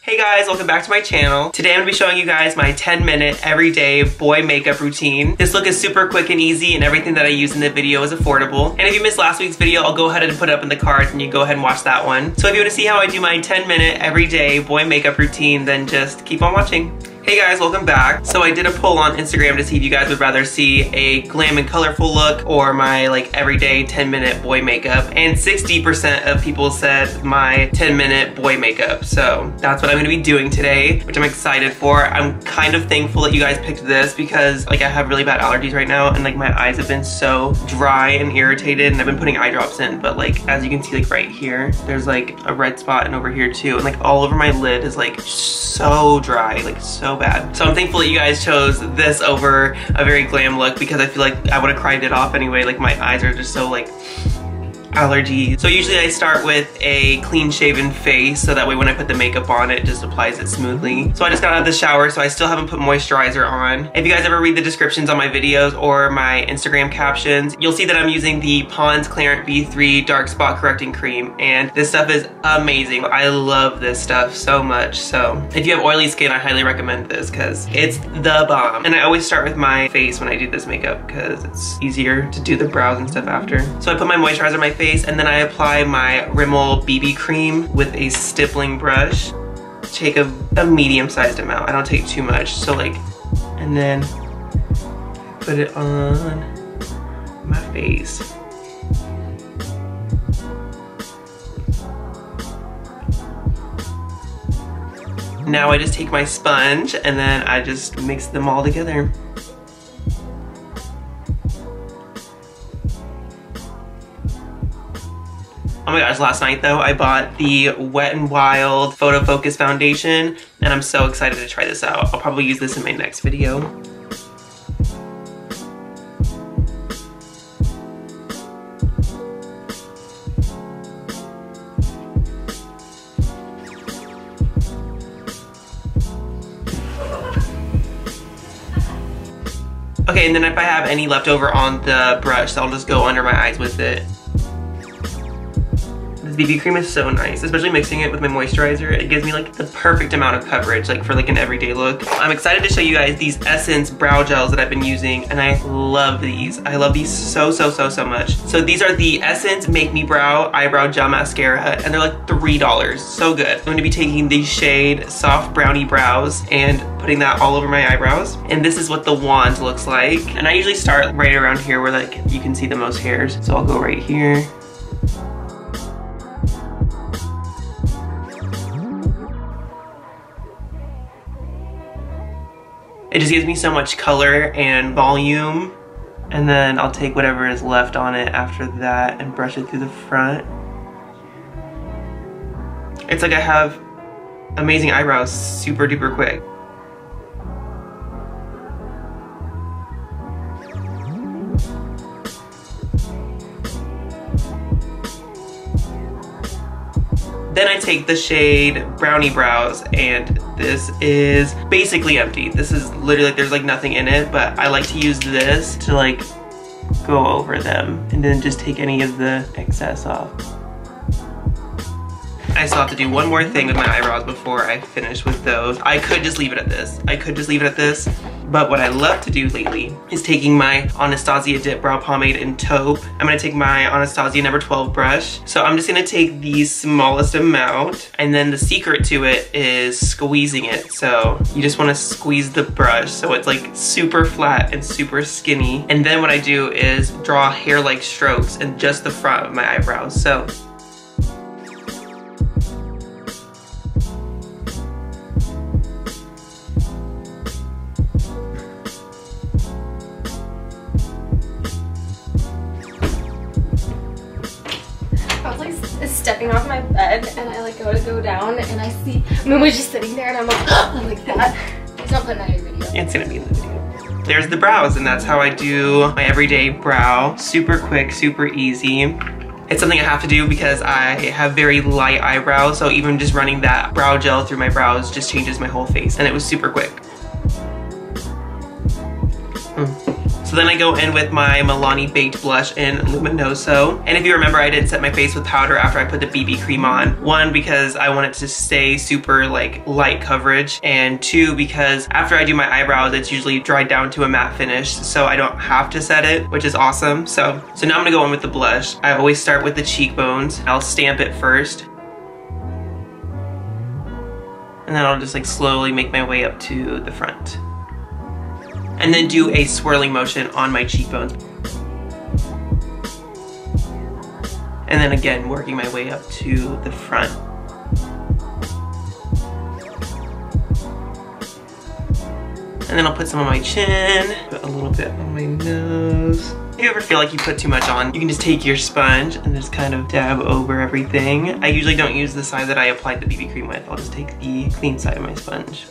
Hey guys, welcome back to my channel. Today I'm gonna be showing you guys my 10-minute everyday boy makeup routine. This look is super quick and easy and everything that I use in the video is affordable. And if you missed last week's video, I'll go ahead and put it up in the cards and you go ahead and watch that one. So if you wanna see how I do my 10-minute everyday boy makeup routine, then just keep on watching. Hey guys, welcome back. So I did a poll on Instagram to see if you guys would rather see a glam and colorful look or my everyday 10-minute boy makeup. And 60% of people said my 10-minute boy makeup. So that's what I'm gonna be doing today, which I'm excited for. I'm kind of thankful that you guys picked this because I have really bad allergies right now and my eyes have been so dry and irritated and I've been putting eye drops in, but as you can see right here, there's a red spot and over here too, and all over my lid is so dry, so bad. So I'm thankful that you guys chose this over a very glam look because I feel like I would have cried it off anyway. My eyes are just so allergy. So usually I start with a clean shaven face so that way when I put the makeup on it just applies it smoothly. So I just got out of the shower so I still haven't put moisturizer on. If you guys ever read the descriptions on my videos or my Instagram captions, you'll see that I'm using the Pond's Clarent B3 Dark Spot Correcting Cream and this stuff is amazing. I love this stuff so much. So if you have oily skin, I highly recommend this because it's the bomb. And I always start with my face when I do this makeup because it's easier to do the brows and stuff after. So I put my moisturizer on my face and then I apply my Rimmel BB cream with a stippling brush. Take a medium-sized amount. I don't take too much. So and then put it on my face. Now I just take my sponge and then I just mix them all together. Oh my gosh, last night though, I bought the Wet n Wild Photo Focus Foundation and I'm so excited to try this out. I'll probably use this in my next video. Okay, and then if I have any left over on the brush, I'll just go under my eyes with it. BB cream is so nice, especially mixing it with my moisturizer. It gives me the perfect amount of coverage for an everyday look. I'm excited to show you guys these Essence brow gels that I've been using and I love these. I love these so much. So these are the Essence Make Me Brow Eyebrow Gel Mascara and they're $3. So good. I'm going to be taking the shade Soft Brownie Brows and putting that all over my eyebrows. And this is what the wand looks like. And I usually start right around here where you can see the most hairs. So I'll go right here. It just gives me so much color and volume. And then I'll take whatever is left on it after that and brush it through the front. It's I have amazing eyebrows super duper quick. Then I take the shade Brownie Brows and this is basically empty. This is literally there's nothing in it, but I like to use this to go over them and then just take any of the excess off. I still have to do one more thing with my eyebrows before I finish with those. I could just leave it at this. But what I love to do lately is taking my Anastasia Dip Brow Pomade in Taupe. I'm gonna take my Anastasia number 12 brush. So I'm just gonna take the smallest amount and then the secret to it is squeezing it. So you just wanna squeeze the brush so it's super flat and super skinny. And then what I do is draw hair-like strokes in just the front of my eyebrows. So stepping off my bed and I go to go down and I see Momo's just sitting there and I'm I'm like that. Please don't put that in your video. It's gonna be in the video. There's the brows and that's how I do my everyday brow. Super quick, super easy. It's something I have to do because I have very light eyebrows, so even just running that brow gel through my brows just changes my whole face and it was super quick. So So then I go in with my Milani Baked Blush in Luminoso. And if you remember, I didn't set my face with powder after I put the BB cream on. One, because I want it to stay super like light coverage. And two, because after I do my eyebrows, it's usually dried down to a matte finish. So I don't have to set it, which is awesome. So now I'm gonna go in with the blush. I always start with the cheekbones. I'll stamp it first. And then I'll just like slowly make my way up to the front. And then do a swirling motion on my cheekbones. And then again, working my way up to the front. And then I'll put some on my chin, put a little bit on my nose. If you ever feel like you put too much on, you can just take your sponge and just kind of dab over everything. I usually don't use the side that I applied the BB cream with. I'll just take the clean side of my sponge.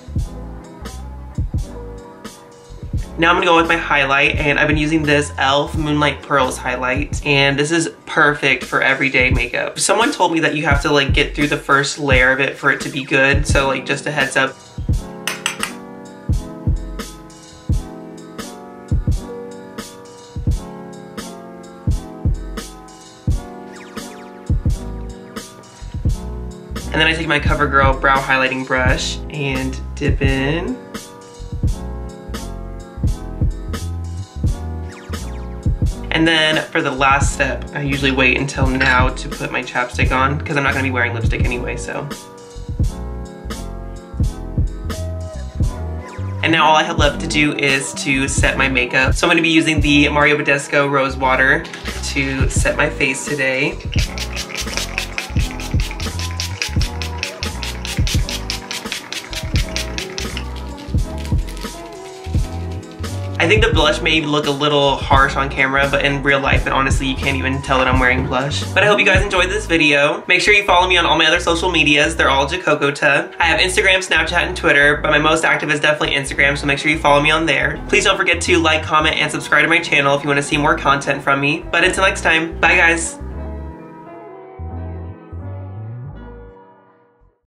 Now I'm gonna go with my highlight, and I've been using this e.l.f. Moonlight Pearls highlight, and this is perfect for everyday makeup. Someone told me that you have to like get through the first layer of it for it to be good, so like just a heads up. And then I take my CoverGirl brow highlighting brush and dip in. And then for the last step, I usually wait until now to put my chapstick on because I'm not gonna be wearing lipstick anyway, so. And now all I have left to do is to set my makeup. So I'm gonna be using the Mario Badescu Rose Water to set my face today. I think the blush may look a little harsh on camera, but in real life, and honestly, you can't even tell that I'm wearing blush. But I hope you guys enjoyed this video. Make sure you follow me on all my other social medias. They're all Jacocota. I have Instagram, Snapchat, and Twitter, but my most active is definitely Instagram, so make sure you follow me on there. Please don't forget to like, comment, and subscribe to my channel if you want to see more content from me. But until next time, bye guys.